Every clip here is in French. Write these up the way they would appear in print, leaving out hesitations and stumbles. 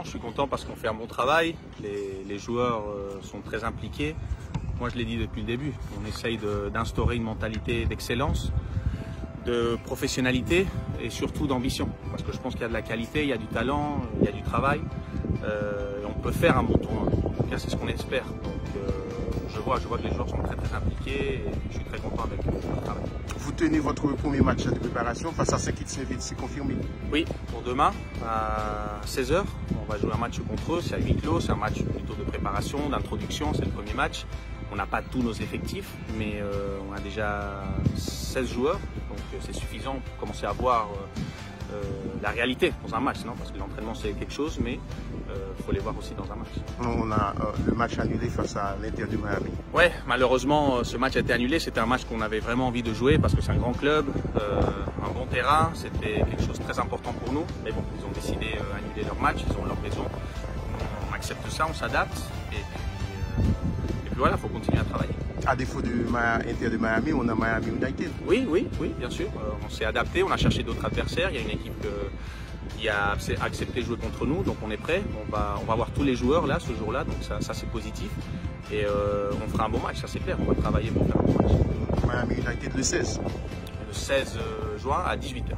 Je suis content parce qu'on fait un bon travail, les joueurs sont très impliqués. Moi je l'ai dit depuis le début, on essaye d'instaurer une mentalité d'excellence, de professionnalité et surtout d'ambition. Parce que je pense qu'il y a de la qualité, il y a du talent, il y a du travail. Et on peut faire un bon tournoi, en tout cas c'est ce qu'on espère. Donc je vois que les joueurs sont très impliqués et je suis très content avec le travail. Vous tenez votre premier match de préparation face à Saint-Kitts-Saint-Vite, c'est confirmé? Oui, pour demain à 16 h, on va jouer un match contre eux, c'est à huis clos, c'est un match plutôt de préparation, d'introduction, c'est le premier match. On n'a pas tous nos effectifs, mais on a déjà 16 joueurs, donc c'est suffisant pour commencer à voir la réalité dans un match, non? Parce que l'entraînement c'est quelque chose, mais il faut les voir aussi dans un match. On a le match annulé face à l'Inter de Miami. Ouais, malheureusement ce match a été annulé. C'était un match qu'on avait vraiment envie de jouer parce que c'est un grand club, un bon terrain, c'était quelque chose de très important pour nous. Mais bon, ils ont décidé d'annuler leur match, ils ont leur raison. On accepte ça, on s'adapte et puis voilà, il faut continuer à travailler. À défaut de Inter de Miami, on a Miami United. Oui, bien sûr. On s'est adapté, on a cherché d'autres adversaires. Il y a une équipe qui a accepté de jouer contre nous, donc on est prêt. On va voir tous les joueurs là, ce jour-là, donc ça c'est positif. Et on fera un bon match, ça c'est clair. On va travailler pour faire un bon match. Miami United le 16. Le 16 juin à 18 h.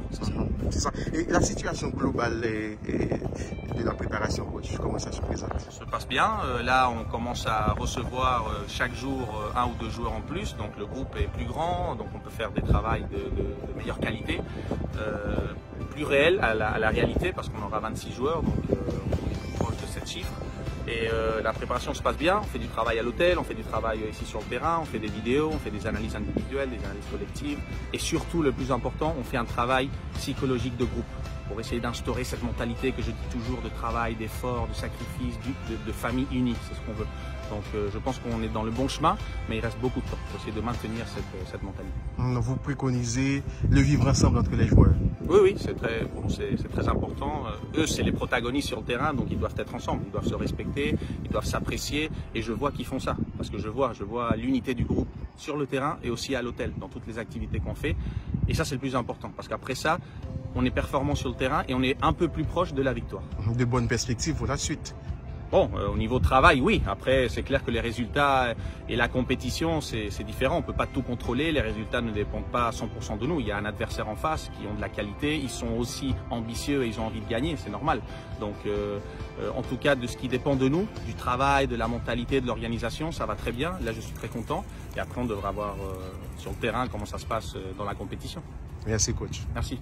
C'est ça. Et la situation globale de la préparation, coach, comment ça se présente? Ça se passe bien. Là, on commence à recevoir chaque jour un ou deux joueurs en plus. Donc le groupe est plus grand, donc on peut faire des travaux de meilleure qualité, plus réel à la réalité, parce qu'on aura 26 joueurs, donc on est plus proche de cette chiffre. Et la préparation se passe bien, on fait du travail à l'hôtel, on fait du travail ici sur le terrain, on fait des vidéos, on fait des analyses individuelles, des analyses collectives. Et surtout, le plus important, on fait un travail psychologique de groupe pour essayer d'instaurer cette mentalité que je dis toujours de travail, d'effort, de sacrifice, de famille unie, c'est ce qu'on veut. Donc je pense qu'on est dans le bon chemin, mais il reste beaucoup de temps pour essayer de maintenir cette mentalité. Vous préconisez le vivre ensemble entre les joueurs? Oui, c'est très important. Eux, c'est les protagonistes sur le terrain, donc ils doivent être ensemble, ils doivent se respecter, ils doivent s'apprécier, et je vois qu'ils font ça, parce que je vois l'unité du groupe sur le terrain et aussi à l'hôtel, dans toutes les activités qu'on fait. Et ça, c'est le plus important, parce qu'après ça, on est performant sur le terrain et on est un peu plus proche de la victoire. De bonnes perspectives pour la suite? Bon, au niveau travail, oui. Après, c'est clair que les résultats et la compétition, c'est différent. On ne peut pas tout contrôler. Les résultats ne dépendent pas à 100% de nous. Il y a un adversaire en face qui ont de la qualité. Ils sont aussi ambitieux et ils ont envie de gagner. C'est normal. Donc, en tout cas, de ce qui dépend de nous, du travail, de la mentalité, de l'organisation, ça va très bien. Là, je suis très content. Et après, on devra voir sur le terrain comment ça se passe dans la compétition. Merci, coach. Merci.